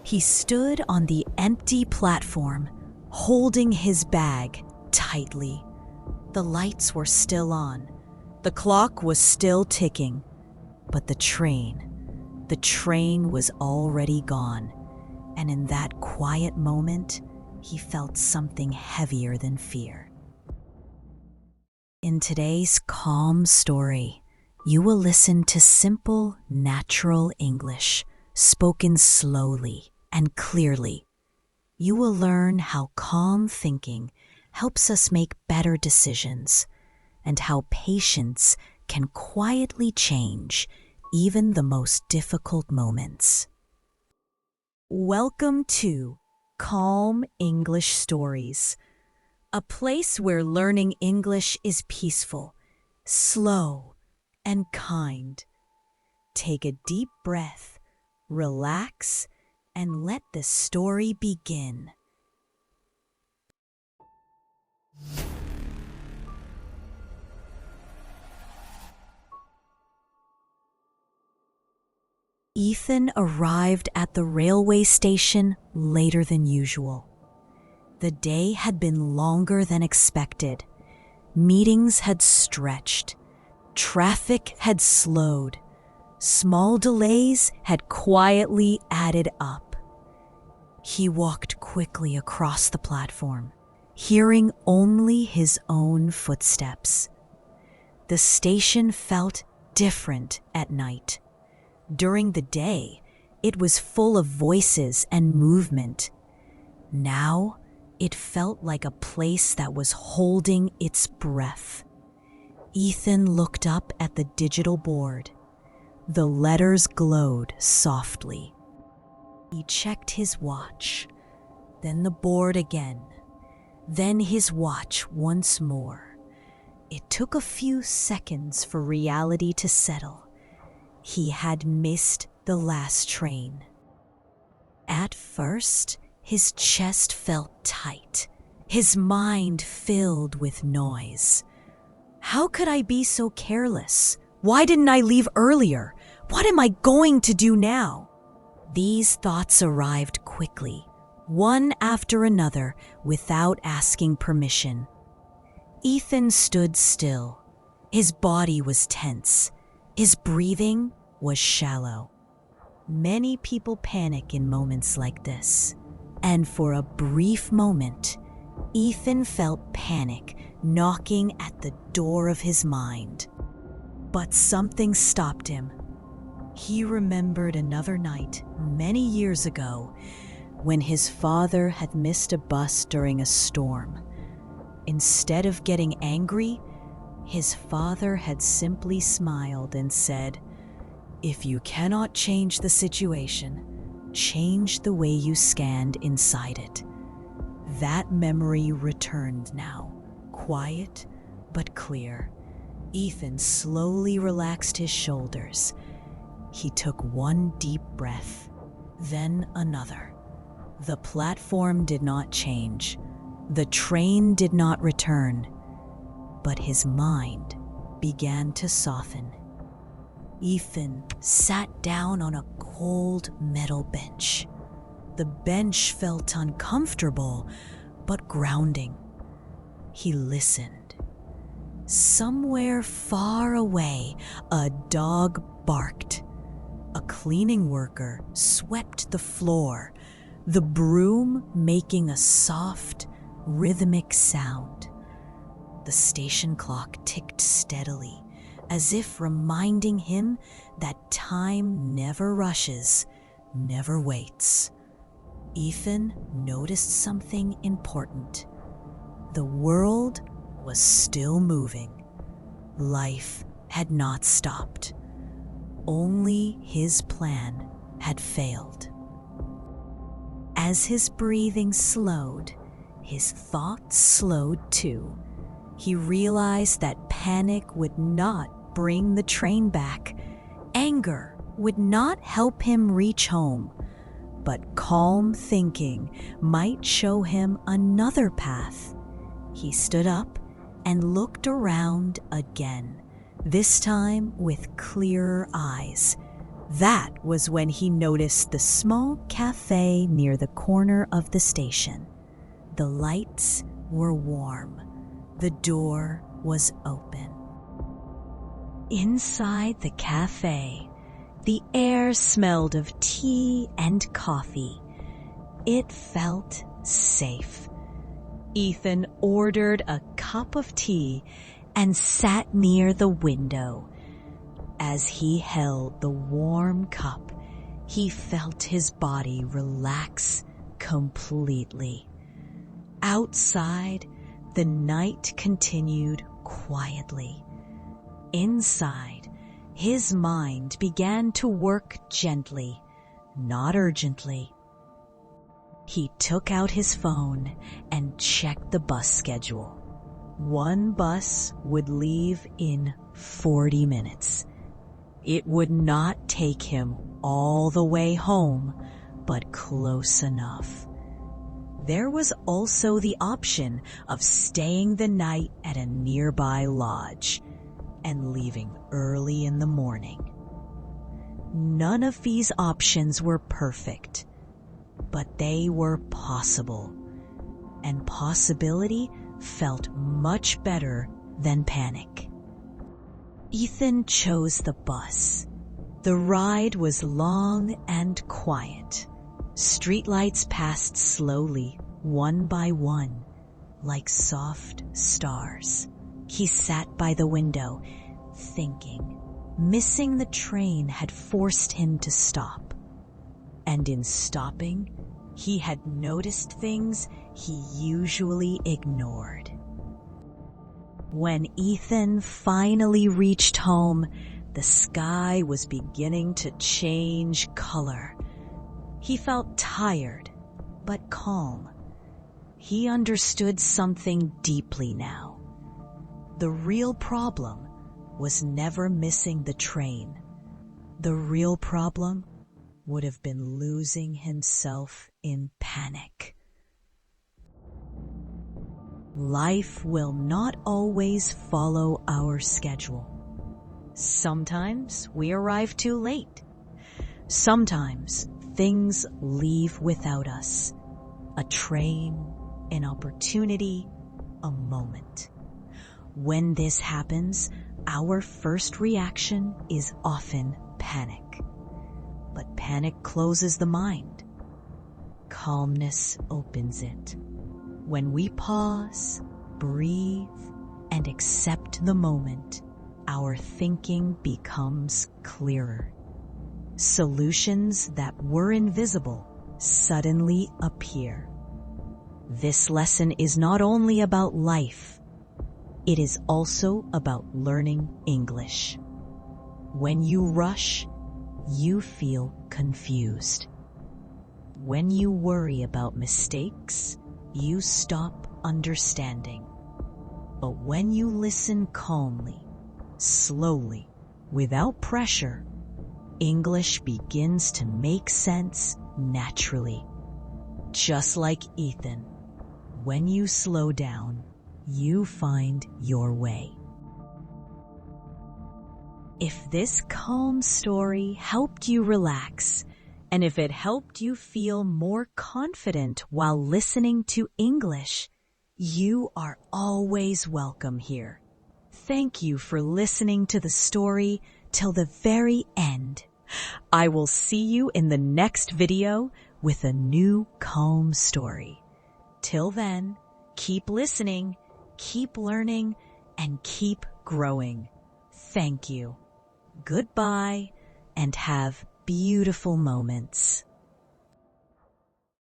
He stood on the empty platform, holding his bag tightly. The lights were still on. The clock was still ticking. But the train was already gone. And in that quiet moment, he felt something heavier than fear. In today's calm story, you will listen to simple, natural English, spoken slowly and clearly. You will learn how calm thinking helps us make better decisions, and how patience can quietly change even the most difficult moments. Welcome to Calm English Stories, a place where learning English is peaceful, slow, and kind. Take a deep breath, relax, and let the story begin. Ethan arrived at the railway station later than usual. The day had been longer than expected. Meetings had stretched. Traffic had slowed. Small delays had quietly added up. He walked quickly across the platform, hearing only his own footsteps. The station felt different at night. During the day, it was full of voices and movement. Now, it felt like a place that was holding its breath. Ethan looked up at the digital board. The letters glowed softly. He checked his watch, then the board again, then his watch once more. It took a few seconds for reality to settle. He had missed the last train. At first, his chest felt tight, his mind filled with noise. How could I be so careless? Why didn't I leave earlier? What am I going to do now? These thoughts arrived quickly, one after another, without asking permission. Ethan stood still. His body was tense. His breathing was shallow. Many people panic in moments like this, and for a brief moment, Ethan felt panic knocking at the door of his mind. But something stopped him. He remembered another night many years ago when his father had missed a bus during a storm. Instead of getting angry, his father had simply smiled and said, "If you cannot change the situation, change the way you stand inside it." That memory returned now, quiet but clear. Ethan slowly relaxed his shoulders. He took one deep breath, then another. The platform did not change. The train did not return. But his mind began to soften. Ethan sat down on a cold metal bench. The bench felt uncomfortable, but grounding. He listened. Somewhere far away, a dog barked. A cleaning worker swept the floor, the broom making a soft, rhythmic sound. The station clock ticked steadily, as if reminding him that time never rushes, never waits. Ethan noticed something important. The world was still moving. Life had not stopped. Only his plan had failed. As his breathing slowed, his thoughts slowed too. He realized that panic would not bring the train back. Anger would not help him reach home. But calm thinking might show him another path. He stood up and looked around again, this time with clearer eyes. That was when he noticed the small cafe near the corner of the station. The lights were warm. The door was open. Inside the cafe, the air smelled of tea and coffee. It felt safe. Ethan ordered a cup of tea and sat near the window. As he held the warm cup, he felt his body relax completely. Outside, the night continued quietly. Inside, his mind began to work gently, not urgently. He took out his phone and checked the bus schedule. One bus would leave in 40 minutes. It would not take him all the way home, but close enough. There was also the option of staying the night at a nearby lodge and leaving early in the morning. None of these options were perfect, but they were possible, and possibility felt much better than panic. Ethan chose the bus. The ride was long and quiet. Streetlights passed slowly, one by one, like soft stars. He sat by the window, thinking. Missing the train had forced him to stop. And in stopping, he had noticed things he usually ignored. When Ethan finally reached home, the sky was beginning to change color. He felt tired, but calm. He understood something deeply now. The real problem was never missing the train. The real problem would have been losing himself in panic. Life will not always follow our schedule. Sometimes we arrive too late. Sometimes things leave without us. A train, an opportunity, a moment. When this happens, our first reaction is often panic. But panic closes the mind. Calmness opens it. When we pause, breathe, and accept the moment, our thinking becomes clearer. Solutions that were invisible suddenly appear. This lesson is not only about life, it is also about learning English. When you rush, you feel confused. When you worry about mistakes, you stop understanding. But when you listen calmly, slowly, without pressure, English begins to make sense naturally. Just like Ethan, when you slow down, you find your way. If this calm story helped you relax, and if it helped you feel more confident while listening to English, you are always welcome here. Thank you for listening to the story till the very end. I will see you in the next video with a new calm story. Till then, keep listening, keep learning, and keep growing. Thank you. Goodbye, and have beautiful moments.